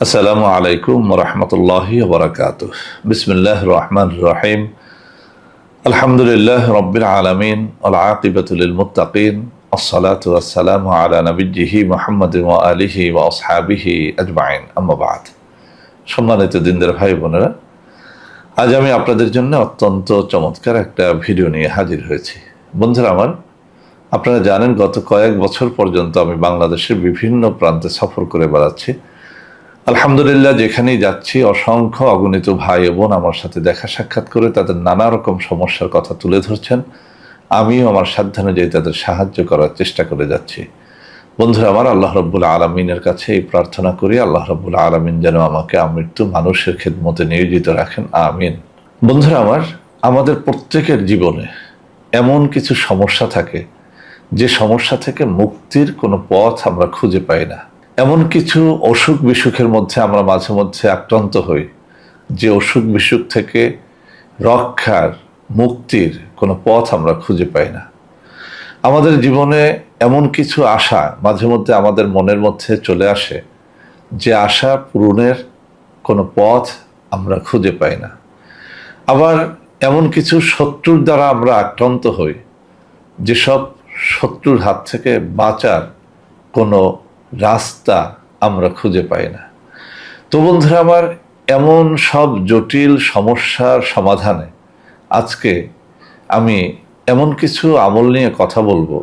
আসসালামু আলাইকুম রহমতুল্লাহি বারাকাতুহ। বিসমিল্লাহির রহমানির রহিম। আলহামদুলিল্লাহ রাব্বিল আলামিন ওয়াল আকিবাতু লিল মুত্তাকিন। আসসালাতু ওয়াসসালামু আলা নবিয়্যিহি মুহাম্মাদিন ওয়া আলিহি ওয়া আসহাবিহি আজমাইন। আম্মা বাদ। সম্মানিত দিনদার ভাই বোনেরা, আজ আমি আপনাদের জন্য অত্যন্ত চমৎকার একটা ভিডিও নিয়ে হাজির হয়েছি। বন্ধুরা আমার, আপনারা জানেন গত কয়েক বছর পর্যন্ত আমি বাংলাদেশের বিভিন্ন প্রান্তে সফর করে বেড়াচ্ছি। আলহামদুলিল্লাহ, যেখানেই যাচ্ছি অসংখ্য অগণিত ভাই বোন আমার সাথে দেখা সাক্ষাৎ করে তাদের নানা রকম সমস্যার কথা তুলে ধরছেন। আমিও আমার সাধ্যানুযায়ী তাদের সাহায্য করার চেষ্টা করে যাচ্ছি। বন্ধুরা আমার, আল্লাহ রাব্বুল আলামিনের কাছে এই প্রার্থনা করি, আল্লাহ রাব্বুল আলামিন যেন আমাকে আমৃত্যু মানুষের খেদমতে নিয়োজিত রাখেন, আমিন। বন্ধুরা আমার, আমাদের প্রত্যেকের জীবনে এমন কিছু সমস্যা থাকে যে সমস্যা থেকে মুক্তির কোনো পথ আমরা খুঁজে পাই না। এমন কিছু অসুখ বিসুখের মধ্যে আমরা মাঝে মধ্যে আক্রান্ত হই যে অসুখ বিসুখ থেকে রক্ষার, মুক্তির কোনো পথ আমরা খুঁজে পাই না। আমাদের জীবনে এমন কিছু আশা মাঝে মধ্যে আমাদের মনের মধ্যে চলে আসে যে আশা পূরণের কোনো পথ আমরা খুঁজে পাই না। আবার এমন কিছু শত্রুর দ্বারা আমরা আক্রান্ত হই যেসব শত্রুর হাত থেকে বাঁচার কোনো রাস্তা আমরা খুঁজে পাই না। তো বন্ধুরা আমার, এমন সব জটিল সমস্যার সমাধানে আজকে আমি এমন কিছু আমল নিয়ে কথা বলবো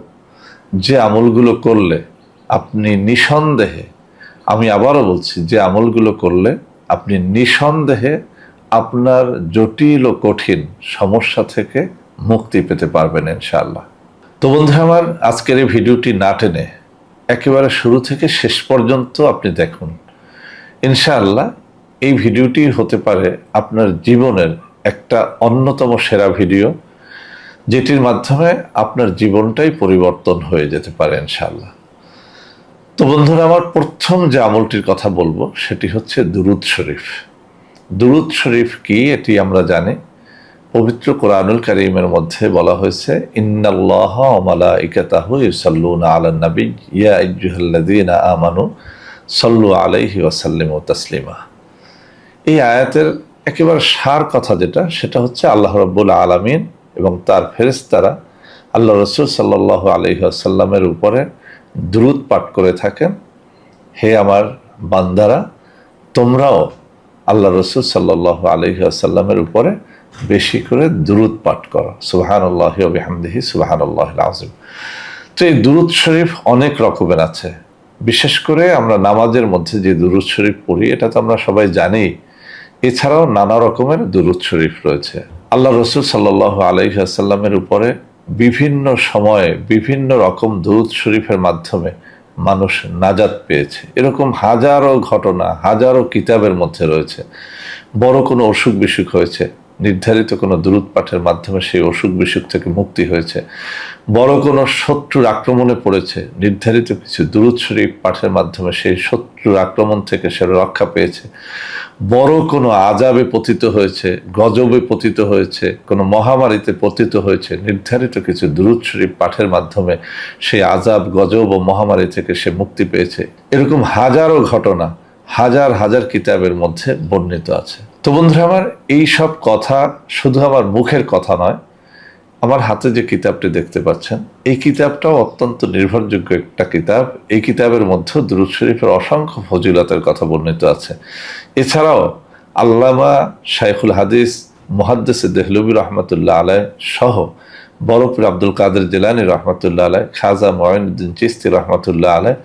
যে আমলগুলো করলে আপনি নিঃসন্দেহে, আমি আবারও বলছি, যে আমলগুলো করলে আপনি নিঃসন্দেহে আপনার জটিল ও কঠিন সমস্যা থেকে মুক্তি পেতে পারবেন ইনশাআল্লাহ। তো বন্ধুরা আমার, আজকের এই ভিডিওটি না টেনে একেবারে শুরু থেকে শেষ পর্যন্ত আপনি দেখুন। ইনশাআল্লাহ এই ভিডিওটি হতে পারে আপনার জীবনের একটা অন্যতম সেরা ভিডিও, যেটির মাধ্যমে আপনার জীবনটাই পরিবর্তন হয়ে যেতে পারে ইনশাআল্লাহ। তো বন্ধুরা আমার, প্রথম যে আমলটির কথা বলবো সেটি হচ্ছে দুরূদ শরীফ। দুরূদ শরীফ কি এটি আমরা জানি। পবিত্র কোরআনুল কারীমের মধ্যে বলা হয়েছে, ইন্নাল্লাহা ওয়া মালাইকাতাহু ইউসাল্লুনা আলান নবী ইয়া আইয়ুহাল্লাযীনা আমানু সাল্লু আলাইহি ওয়া সাল্লিমু তাসলিমা। এই আয়াতের একেবারে সার কথা যেটা, সেটা হচ্ছে আল্লাহ রাব্বুল আলামিন এবং তার ফেরেশতারা আল্লাহ রাসূল সাল্লাল্লাহু আলাইহি ওয়াসাল্লামের উপরে দুরূদ পাঠ করে থাকেন। হে আমার বান্দারা, তোমরাও আল্লাহ রাসূল সাল্লাল্লাহু আলাইহি ওয়াসাল্লামের উপরে বেশি করে দুরূদ পাঠ করো। সুবহানাল্লাহি ওয়া বিহামদিহি সুবহানাল্লাহিল আযীম। তো এই দুরূদ শরীফ অনেক রকমের আছে। বিশেষ করে আমরা নামাজের মধ্যে যে দুরূদ শরীফ পড়ি এটা তো আমরা সবাই জানি। এছাড়াও নানা রকমের দুরূদ শরীফ রয়েছে। আল্লাহ রাসূল সাল্লাল্লাহু আলাইহি ওয়াসাল্লামের উপরে বিভিন্ন সময়ে বিভিন্ন রকম দুরূদ শরীফের মাধ্যমে মানুষ নাজাত পেয়েছে। এরকম হাজারো ঘটনা, হাজারো কিতাবের মধ্যে রয়েছে। বড় কোনো অসুখ বিসুখ হয়েছে, নির্ধারিত কোনো দুরূদ পাঠের মাধ্যমে সেই অসুখ বিসুখ থেকে মুক্তি হয়েছে। বড় কোনো শত্রুর আক্রমণে পড়েছে, নির্ধারিত কিছু দুরূদ শরীফ পাঠের মাধ্যমে সেই শত্রুর আক্রমণ থেকে সে রক্ষা পেয়েছে। বড় কোনো আযাবে পতিত হয়েছে, গজবে পতিত হয়েছে, কোনো মহামারীতে পতিত হয়েছে, নির্ধারিত কিছু দুরূদ শরীফ পাঠের মাধ্যমে সেই আযাব, গজব ও মহামারী থেকে সে মুক্তি পেয়েছে। এরকম হাজারো ঘটনা হাজার হাজার কিতাবের মধ্যে বর্ণিত আছে। তো বন্ধুরা আমার, এই সব কথা শুধু আমার মুখের কথা নয়। আমার হাতে যে কিতাবটি দেখতে পাচ্ছেন, এই কিতাবটাও অত্যন্ত নির্ভরযোগ্য একটা কিতাব। এই কিতাবের মধ্যে দুরূদ শরীফের অসংখ্য ফজিলতের কথা বর্ণিত আছে। এছাড়াও আল্লামা শাইখুল হাদিস মুহাদ্দিস দেহলভী রহমতুল্লাহ আলাইহ সহ বড়পীর আব্দুল কাদের জিলানী রহমতুল্লাহ আলাইহ, খাজা মুঈনুদ্দিন চিশতি রহমতুল্লাহ আলাইহ,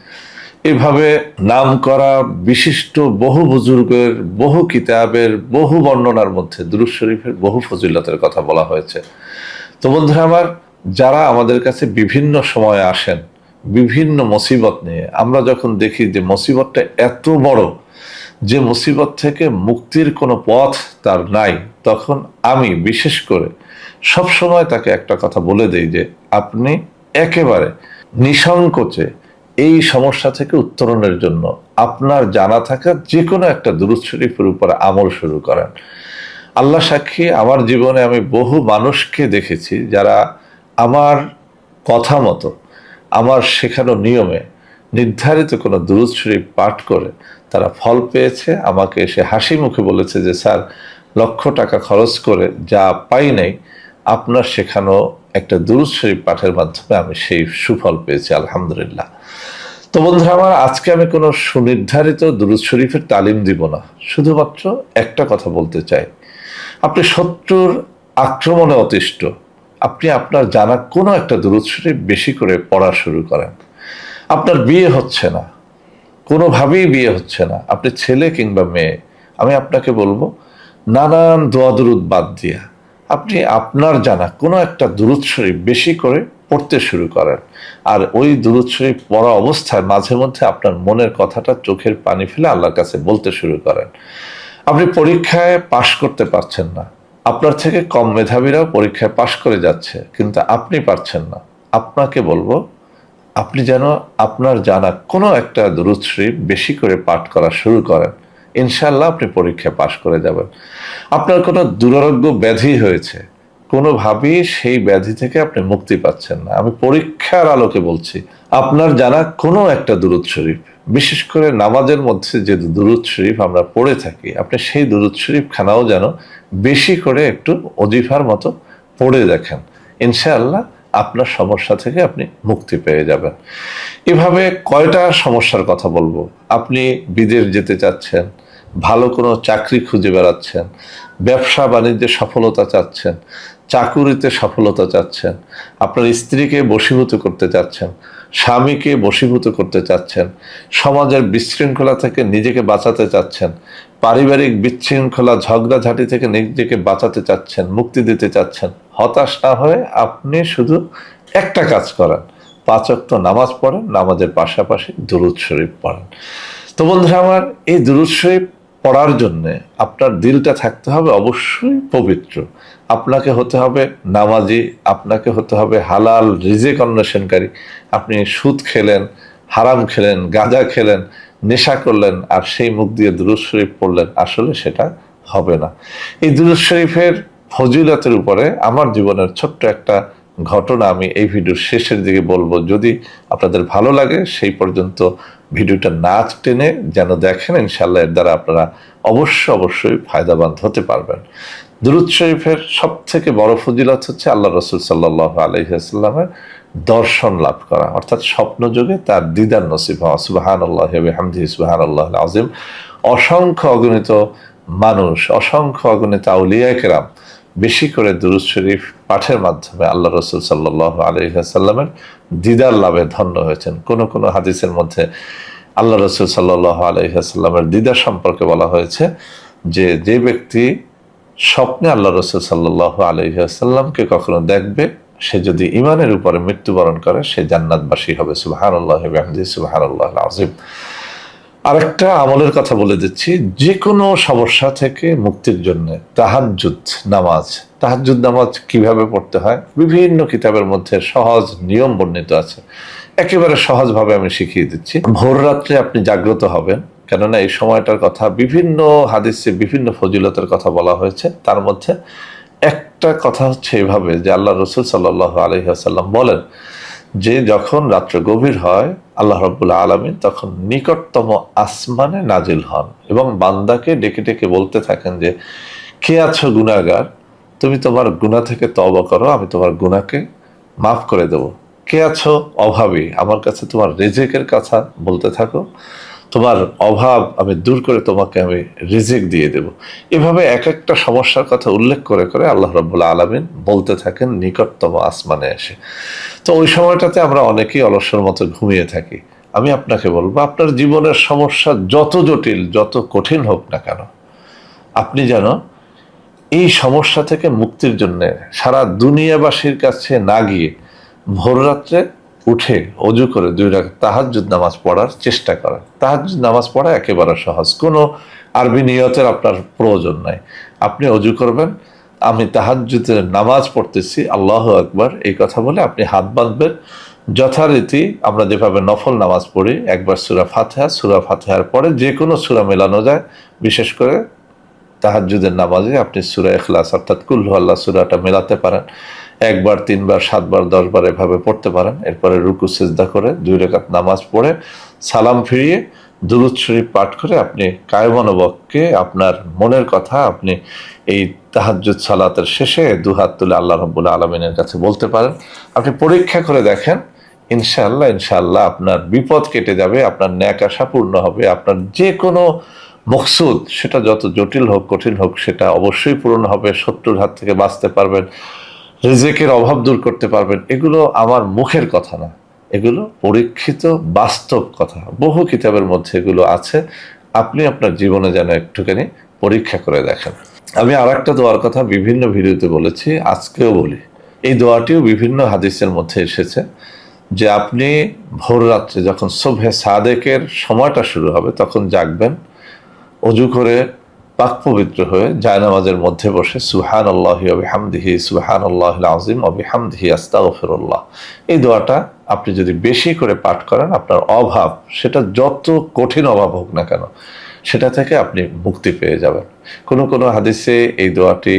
এভাবে নাম করা বিশিষ্ট বহু বুজুর্গের বহু কিতাবের বহু বর্ণনার মধ্যে দুরূদ শরীফের বহু ফজিলতের কথা বলা হয়েছে। তো বন্ধুরা আমার, যারা আমাদের কাছে বিভিন্ন সময়ে আসেন বিভিন্ন মুসিবত নিয়ে, আমরা যখন দেখি যে মুসিবতটা এত বড় যে মুসিবত থেকে মুক্তির কোনো পথ তার নাই, তখন আমি বিশেষ করে সব সময় তাকে একটা কথা বলে দেই যে আপনি একেবারে নিঃসংকোচে এই সমস্যা থেকে উত্তরণের জন্য আপনার জানা থাকা যে কোনো একটা দুরূদ শরীফের উপর আমল শুরু করেন। আল্লাহ সাক্ষী, আমার জীবনে আমি বহু মানুষকে দেখেছি যারা আমার কথা মতো, আমার শেখানো নিয়মে নির্ধারিত কোনো দুরূদ শরীফ পাঠ করে তারা ফল পেয়েছে, আমাকে এসে হাসি মুখে বলেছে যে স্যার লক্ষ টাকা খরচ করে যা পাই নাই আপনার শেখানো একটা দুরূদ শরীফ পাঠের মাধ্যমে আমি সেই সুফল পেয়েছি, আলহামদুলিল্লাহ। তো বন্ধুরা আমার, আজকে আমি কোনো সুনির্ধারিত দুরূদ শরীফের তালিম দিব না, শুধুমাত্র একটা কথা বলতে চাই। আপনি শত্রুর আক্রমণে অতিষ্ঠ, আপনি আপনার জানা কোনো একটা দুরূদ শরীফ বেশি করে পড়া শুরু করেন। আপনার বিয়ে হচ্ছে না, কোনোভাবেই বিয়ে হচ্ছে না, আপনি ছেলে কিংবা মেয়ে, আমি আপনাকে বলবো নানান দোয়া দুরূদ বাদ দিয়া আপনি আপনার জানা কোনো একটা দুরূদ শরীফ বেশি করে পড়তে শুরু করেন। আর ওই দুরূদ শরীফ পড়া অবস্থায় মাঝে মধ্যে আপনার মনের কথাটা চোখের পানি ফেলে আল্লাহর কাছে বলতে শুরু করেন। আপনি পরীক্ষায় পাশ করতে পারছেন না, আপনার থেকে কম মেধাবীরাও পরীক্ষায় পাশ করে যাচ্ছে, কিন্তু আপনি পারছেন না। আপনাকে বলবো আপনি যেন আপনার জানা কোনো একটা দুরূদ শরীফ বেশি করে পাঠ করা শুরু করেন, ইনশাআল্লাহ আপনি পরীক্ষায় পাশ করে যাবেন। আপনার কোনো দুরারোগ্য ব্যাধি হয়েছে, কোনোভাবেই সেই ব্যাধি থেকে আপনি মুক্তি পাচ্ছেন না, আমি পরীক্ষার আলোকে বলছি, আপনার জানা কোনো একটা দুরূদ শরীফ, বিশেষ করে নামাজের মধ্যে যে দুরূদ শরীফ আমরা পড়ে থাকি, আপনি সেই দুরূদ শরীফ খানাও যেন বেশি করে একটু অজিফার মতো পড়ে দেখেন, ইনশাআল্লাহ আপনার সমস্যা থেকে আপনি মুক্তি পেয়ে যাবেন। এভাবে কয়টা সমস্যার কথা বলবো। আপনি বিদেশ যেতে চাচ্ছেন, ভালো কোনো চাকরি খুঁজে বেড়াচ্ছেন, ব্যবসা বাণিজ্যে সফলতা চাচ্ছেন, চাকুরিতে সফলতা চাচ্ছেন, আপনার স্ত্রীকে বশীভূত করতে চাচ্ছেন, স্বামীকে বশীভূত করতে চাচ্ছেন, সমাজের বিশৃঙ্খলা থেকে নিজেকে বাঁচাতে চাচ্ছেন, পারিবারিক বিশৃঙ্খলা ঝগড়াঝাটি থেকে নিজেকে বাঁচাতে চাচ্ছেন, মুক্তি দিতে চাচ্ছেন। হতাশ না হয়ে আপনি শুধু একটা কাজ করেন, 5 ওয়াক্ত নামাজ পড়েন, নামাজের পাশাপাশি দুরূদ শরীফ পড়েন। তো বন্ধুরা আমার, এই দুরূদ শরীফ পড়ার জন্যে আপনার দিলটা থাকতে হবে অবশ্যই পবিত্র, আপনাকে হতে হবে নামাজি, আপনাকে হতে হবে হালাল রিজিক অন্বেষণকারী। আপনি সুদ খেলেন, হারাম খেলেন, গাঁজা খেলেন, নেশা করলেন, আর সেই মুখ দিয়ে দুরূদ শরীফ পড়লেন, আসলে সেটা হবে না। এই দুরূদ শরীফের ফজিলতের উপরে আমার জীবনের ছোট্ট একটা ঘটনা আমি এই ভিডিওর শেষের দিকে বলবো, যদি আপনাদের ভালো লাগে সেই পর্যন্ত ভিডিওটা না টেনে যেন দেখেন, ইনশাআল্লাহ এর দ্বারা আপনারা অবশ্যই ফায়দাবান হতে পারবেন। দুরূদ শরীফের সব থেকে বড় ফজিলত হচ্ছে আল্লাহ রসুল সাল্লাল্লাহু আলাইহি ওয়াসাল্লামের দর্শন লাভ করা, অর্থাৎ স্বপ্ন যোগে তার দিদার নসিব হওয়া। সুবহানাল্লাহি ওয়া বিহামদিহি সুবহানাল্লাহিল আযীম। অসংখ্য অগণিত মানুষ, অসংখ্য অগণিত আউলিয়া কেরাম বেশি করে দুরূদ শরীফ পাঠের মাধ্যমে আল্লাহ রসুল সাল্লাল্লাহু আলাইহি ওয়াসাল্লামের দিদার লাভে ধন্য হয়েছেন। কোন কোন হাদিসের মধ্যে আল্লাহ রসুল সাল্লাল্লাহু আলাইহি ওয়াসাল্লামের দিদার সম্পর্কে বলা হয়েছে যে, যে ব্যক্তি স্বপ্নে আল্লাহ রসুল সাল্লাল্লাহু আলাইহি ওয়াসাল্লামকে কখনো দেখবে, সে যদি ঈমানের উপরে মৃত্যুবরণ করে, সে জান্নাতবাসী হবে। সুবহানাল্লাহি ওয়া বিহামদিহি সুবহানাল্লাহিল আযীম। আরেকটা আমলের কথা বলে দিচ্ছি, যে কোনো সমস্যা থেকে মুক্তির জন্য তাহাজ্জুদ নামাজ কিভাবে পড়তে হয় বিভিন্ন কিতাবের মধ্যে সহজ নিয়ম বর্ণিত আছে, একেবারে সহজভাবে আমি শিখিয়ে দিচ্ছি। ভোর রাত্রে আপনি জাগ্রত হবেন, কেননা এই সময়টার কথা বিভিন্ন হাদিসে বিভিন্ন ফজিলতের কথা বলা হয়েছে। তার মধ্যে একটা কথা হচ্ছে এইভাবে যে, আল্লাহ রসুল সাল্লাল্লাহু আলাইহি ওয়াসাল্লাম বলেন যে, যখন রাত্র গভীর হয় আল্লাহ রাব্বুল আলামিন তখন নিকটতম আসমানে নাজিল হন এবং বান্দাকে ডেকে ডেকে বলতে থাকেন যে, কে আছো গুনাহগার, তুমি তোমার গুনাহ থেকে তওবা করো, আমি তোমার গুনাহকে মাফ করে দেব। কে আছো অভাবী, আমার কাছে তোমার রিজিকের কথা বলতে থাকো, তোমার অভাব আমি দূর করে তোমাকে আমি রিজিক দিয়ে দেব। এভাবে এক একটা সমস্যার কথা উল্লেখ করে করে আল্লাহ রাব্বুল আলামিন বলতে থাকেন নিকটতম আসমানে এসে। তো ওই সময়টাতে আমরা অনেকেই অলসের মতো ঘুমিয়ে থাকি। আমি আপনাকে বলবো, আপনার জীবনের সমস্যা যত জটিল যত কঠিন হোক না কেন, আপনি যেন এই সমস্যা থেকে মুক্তির জন্য সারা দুনিয়াবাসীর কাছে না গিয়ে ভোর রাত্রে উঠে অজু করে 2 রাকাত তাহাজ্জুদ নামাজ পড়ার চেষ্টা করেন। তাহাজ্জুদ নামাজ পড়া একেবারে সহজ, কোনো আরবি নিয়তের আপনার প্রয়োজন নাই। আপনি অজু করবেন, আমি তাহাজ্জুদের নামাজ পড়তেছি, আল্লাহু আকবার এই কথা বলে আপনি হাত বাঁধবেন। যথারীতি আমরা যেভাবে নফল নামাজ পড়ি, একবার সূরা ফাতিহার পরে যে কোনো সূরা মেলানো যায়, বিশেষ করে তাহাজ্জুদের নামাজে আপনি সূরা ইখলাস অর্থাৎ কুল হু আল্লাহ সূরাটা মেলাতে পারেন। একবার, তিনবার, সাতবার, 10বার এভাবে পড়তে পারেন। এরপরে রুকু সিজদা করে 2 রাকাত নামাজ পড়ে সালাম ফিরিয়ে দুরূদ শরীফ পাঠ করে আপনি কায়মনোবাক্যে আপনার মনের কথা আপনি এই তাহাজ্জুদ সালাতের শেষে দুহাত তুলে আল্লাহ রাব্বুল আলামিনের কাছে বলতে পারেন। আপনি পরীক্ষা করে দেখেন, ইনশাআল্লাহ ইনশাআল্লাহ আপনার বিপদ কেটে যাবে, আপনার ন্যাক আশা পূর্ণ হবে, আপনার যে কোনো মকসুদ সেটা যত জটিল হোক কঠিন হোক সেটা অবশ্যই পূরণ হবে। শত্রুর হাত থেকে বাঁচতে পারবেন, রিজিকের অভাব দূর করতে পারবেন। এগুলো আমার মুখের কথা না, এগুলো পরীক্ষিত বাস্তব কথা। বহু কিতাবের মধ্যে এগুলো আছে। আপনি আপনার জীবনে যেন একটুখানি পরীক্ষা করে দেখেন। আমি আর একটা দোয়ার কথা বিভিন্ন ভিডিওতে বলেছি, আজকেও বলি। এই দোয়াটিও বিভিন্ন হাদিসের মধ্যে এসেছে যে আপনি ভোর রাত্রে যখন সুবহে সাদেকের সময়টা শুরু হবে তখন জাগবেন, অজু করে পাক পবিত্র হয়ে জায়নামাজের মধ্যে বসে সুবহানাল্লাহি ওয়া বিহামদিহি সুবহানাল্লাহিল আযীম ওয়া বিহামদিহি আস্তাগফিরুল্লাহ, এই দোয়াটা আপনি যদি বেশি করে পাঠ করেন আপনার অভাব, সেটা যত কঠিন অভাব হোক না কেন, সেটা থেকে আপনি মুক্তি পেয়ে যাবেন। কোনো কোনো হাদিসে এই দোয়াটি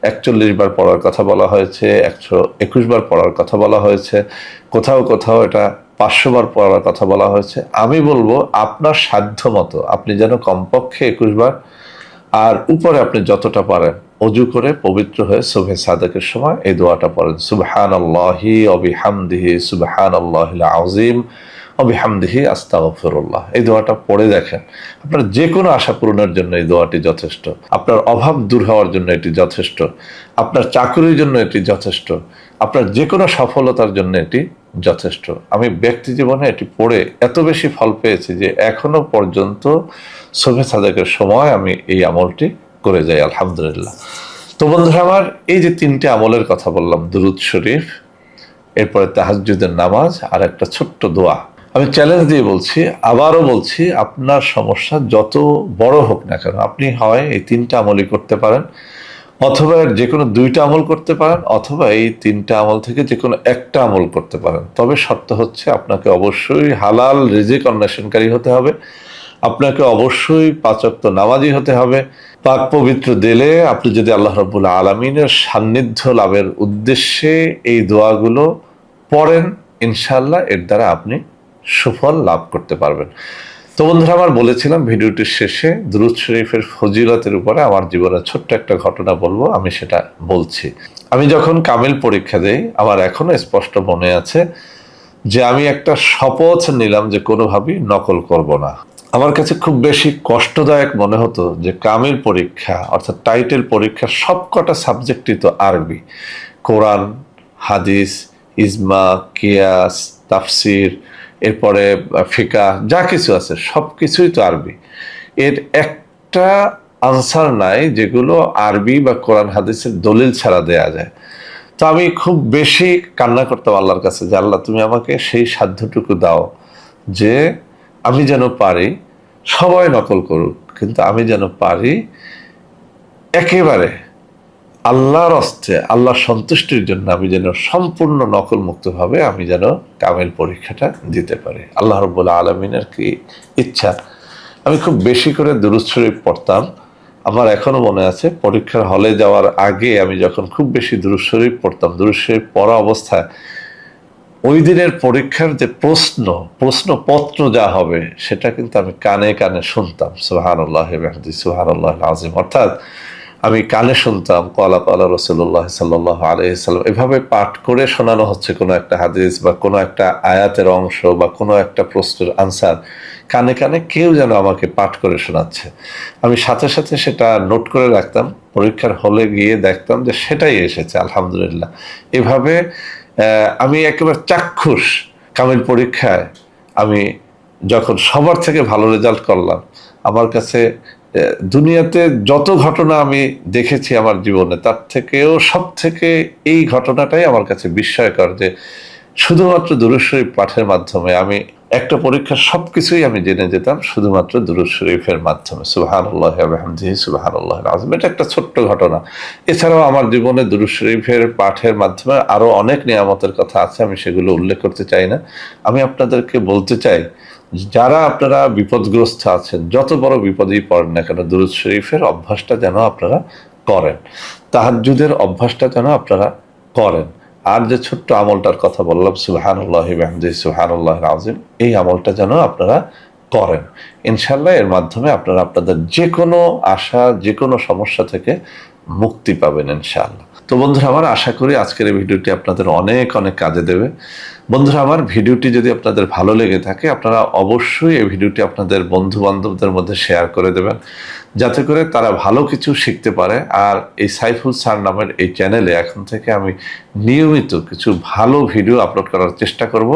41 বার পড়ার কথা বলা হয়েছে, 121 বার পড়ার কথা বলা হয়েছে, কোথাও কোথাও এটা 500 বার পড়ার কথা বলা হয়েছে। আমি বলবো আপনার সাধ্য মতো আপনি যেন কমপক্ষে 21 বার, আর উপরে আপনি যতটা পারেন অজু করে পবিত্র হয়ে সুবহে সাদেকের সময় এই দোয়াটা পড়েন, সুবহানাল্লাহি ওয়া বিহামদিহি সুবহানাল্লাহিল আযীম ওয়া বিহামদিহি আস্তাগফিরুল্লাহ। এই দোয়াটা পড়ে দেখেন, আপনার যে কোনো আশা পূরণের জন্য এই দোয়াটি যথেষ্ট, আপনার অভাব দূর হওয়ার জন্য এটি যথেষ্ট, আপনার চাকরির জন্য এটি যথেষ্ট, আপনার যে কোনো সফলতার জন্য এটি যথেষ্ট। আমি ব্যক্তি জীবনে এটি পড়ে এত বেশি ফল পেয়েছি যে এখনো পর্যন্ত সুবহে সাদেকের সময় আমি এই আমলটি করে যাই, আলহামদুলিল্লাহ। তো বন্ধুরা আমার, এই যে 3টে আমলের কথা বললাম, দুরূদ শরীফ, এরপরে তাহাজ্জুদের নামাজ, আর একটা ছোট্ট দোয়া, আমি চ্যালেঞ্জ দিয়ে বলছি, আবারও বলছি, আপনার সমস্যা যত বড় হোক না কেন আপনি হয় এই 3টা আমলই করতে পারেন, অথবা যে কোনো 2টা আমল করতে পারেন, অথবা এই 3টা আমল থেকে যে কোনো একটা আমল করতে পারেন। তবে শর্ত হচ্ছে আপনাকে অবশ্যই হালাল রিজিক অন্বেষণকারী হতে হবে, আপনাকে অবশ্যই 5 ওয়াক্ত নামাজি হতে হবে। পাক পবিত্র দিলে আপনি যদি আল্লাহ রাব্বুল আলামিনের সান্নিধ্য লাভের উদ্দেশ্যে এই দোয়াগুলো পড়েন, ইনশাআল্লাহ এর দ্বারা আপনি সুফল লাভ করতে পারবেন। তো বন্ধুরা আমার, বলেছিলাম ভিডিওটির শেষে দুরূদ শরীফের ফজিলতের উপরে আমার জীবনের ছোট্ট একটা ঘটনা বলবো, আমি সেটা বলছি। আমি যখন কামিল পরীক্ষা দেই, আমার এখনো স্পষ্ট মনে আছে যে আমি একটা শপথ নিলাম যে কোনোভাবেই নকল করব না। আমার কাছে খুব বেশি কষ্টদায়ক মনে হতো যে কামিল পরীক্ষা অর্থাৎ টাইটেল পরীক্ষার সবকটা সাবজেক্টই তো আরবি, কোরআন, হাদিস, ইজমা, কিয়াস, তাফসির, এরপরে ফিকা, যা কিছু আছে সব কিছুই তো আরবি। এর একটা আনসার নাই যেগুলো আরবি বা কোরআন হাদিসের দলিল ছাড়া দেয়া যায়। তো আমি খুব বেশি কান্না করতাম আল্লাহর কাছে যে আল্লাহ তুমি আমাকে সেই সাধ্যটুকু দাও যে আমি যেন পারি, সবাই নকল করুক কিন্তু আমি যেন পারি একেবারে আল্লাহর হস্তে, আল্লাহর সন্তুষ্টির জন্য আমি যেন সম্পূর্ণ নকল মুক্তভাবে আমি যেন কামিল পরীক্ষাটা দিতে পারি। আল্লাহ রাব্বুল আলামিনের কি ইচ্ছা। আমি খুব বেশি করে দুরূদ শরীফ পড়তাম। আমার এখনো মনে আছে পরীক্ষার হলে যাওয়ার আগে আমি যখন খুব বেশি দুরূদ শরীফ পড়তাম, দুরূদ শরীফ পড়া অবস্থায় ওই দিনের পরীক্ষার যে প্রশ্নপত্র যা হবে সেটা কিন্তু আমি কানে কানে শুনতাম, সুবহানাল্লাহি ওয়া বিহামদিহি সুবহানাল্লাহিল আযীম, অর্থাৎ আমি কানে শুনতাম ক্বালা ক্বালা রাসূলুল্লাহ সাল্লাল্লাহু আলাইহি ওয়াসাল্লাম, এভাবে পাঠ করে শোনানো হচ্ছে কোনো একটা হাদিস বা কোনো একটা আয়াতের অংশ বা কোনো একটা প্রশ্নের আনসার, কানে কানে কেউ যেন আমাকে পাঠ করে শোনাচ্ছে। আমি সাথে সাথে সেটা নোট করে রাখতাম, পরীক্ষার হলে গিয়ে দেখতাম যে সেটাই এসেছে, আলহামদুলিল্লাহ। এভাবে আমি একেবারে চাক্ষুষ কামিল পরীক্ষায় আমি যখন সবার থেকে ভালো রেজাল্ট করলাম, আমার কাছে দুনিয়াতে যত ঘটনা আমি দেখেছি আমার জীবনে তার থেকেও সব থেকে এই ঘটনাটাই আমার কাছে বিস্ময়কর যে শুধুমাত্র দুরূদ শরীফ পাঠের মাধ্যমে আমি একটা পরীক্ষার সবকিছুই আমি জেনে যেতাম শুধুমাত্র দুরূদ শরীফের মাধ্যমে। সুবহানাল্লাহি ওয়া বিহামদিহি সুবহানাল্লাহিল আযীম, এটা একটা ছোট্ট ঘটনা। এছাড়াও আমার জীবনে দুরূদ শরীফের পাঠের মাধ্যমে আরো অনেক নিয়ামতের কথা আছে, আমি সেগুলো উল্লেখ করতে চাই না। আমি আপনাদেরকে বলতে চাই যারা আপনারা বিপদগ্রস্ত আছেন, যত বড় বিপদেই পড়েন না কেন, দুরূদ শরীফের অভ্যাসটা যেন আপনারা করেন, তাহাজ্জুদের অভ্যাসটা যেন আপনারা করেন। আর যে ছোট্ট আমলটার কথা বললাম, সুবহানাল্লাহি ওয়া বিহামদিহি সুবহানাল্লাহিল আযীম, এই আমলটা যেন আপনারা করেন। ইনশাআল্লাহ এর মাধ্যমে আপনারা আপনাদের যে কোনো আশা, যে কোনো সমস্যা থেকে মুক্তি পাবেন ইনশাআল্লাহ। তো বন্ধুরা আমার, আশা করি আজকের এই ভিডিওটি আপনাদের অনেক অনেক কাজে দেবে। বন্ধুরা আমার, ভিডিওটি যদি আপনাদের ভালো লেগে থাকে, আপনারা অবশ্যই এই ভিডিওটি আপনাদের বন্ধু বান্ধবদের মধ্যে শেয়ার করে দেবেন, যাতে করে তারা ভালো কিছু শিখতে পারে। আর এই সাইফুল স্যার নামের এই চ্যানেলে এখন থেকে আমি নিয়মিত কিছু ভালো ভিডিও আপলোড করার চেষ্টা করব।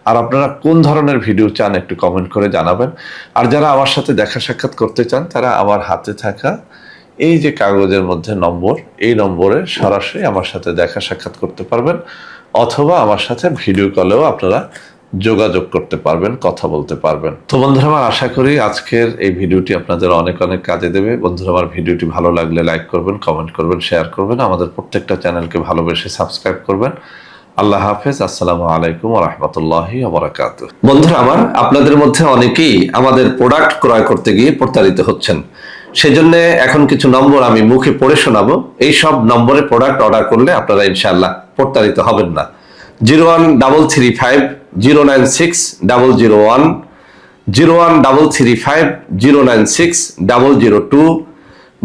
আর আপনারা কোন ধরনের ভিডিও চান একটু কমেন্ট করে জানাবেন। আর যারা আমার সাথে দেখা সাক্ষাৎ করতে চান, তারা আমার হাতে থাকা এই যে কাগজের মধ্যে নম্বর, এই নম্বরে সরাসরি আমার সাথে দেখা সাক্ষাৎ করতে পারবেন, অথবা আমার সাথে ভিডিও কলেও আপনারা যোগাযোগ করতে পারবেন, কথা বলতে পারবেন। তো বন্ধুরা আমার, আশা করি আজকের এই ভিডিওটি আপনাদের অনেক অনেক কাজে দেবে। বন্ধুরা আমার, ভিডিওটি ভালো লাগলে লাইক করবেন, কমেন্ট করবেন, শেয়ার করবেন, আমাদের প্রত্যেকটা চ্যানেলকে ভালোবেসে সাবস্ক্রাইব করবেন। আল্লাহ হাফেজ। আসসালামু আলাইকুম ওয়া রাহমাতুল্লাহি ওয়া বারাকাতুহু। বন্ধুরা আমার, আপনাদের মধ্যে অনেকেই আমাদের প্রোডাক্ট ক্রয় করতে গিয়ে প্রতারিত হচ্ছেন। সেজন্য এখন কিছু নম্বর আমি মুখে পড়ে শোনাবো। এই সব নম্বরে প্রোডাক্ট অর্ডার করলে আপনারা ইনশাআল্লাহ প্রতারিত হবেন না। 01335096001, 01335096002,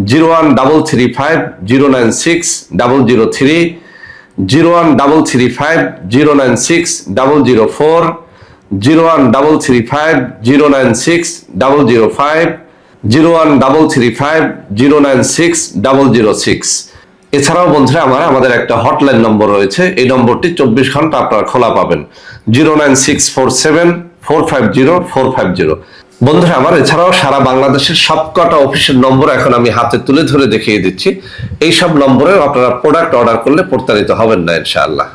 01335096003, 01335096004, 01335096005, 01335096006। এছাড়াও বন্ধুরা আমার, আমাদের একটা হটলাইন নম্বর রয়েছে। এই নম্বরটি 24 ঘন্টা আপনারা খোলা পাবেন, 09647450450। বন্ধুরা আমার, এছাড়াও সারা বাংলাদেশের সবকটা অফিসের নম্বর এখন আমি হাতে তুলে ধরে দেখিয়ে দিচ্ছি। এই সব নম্বরেও আপনারা প্রোডাক্ট অর্ডার করলে প্রতারিত হবেন না ইনশাআল্লাহ।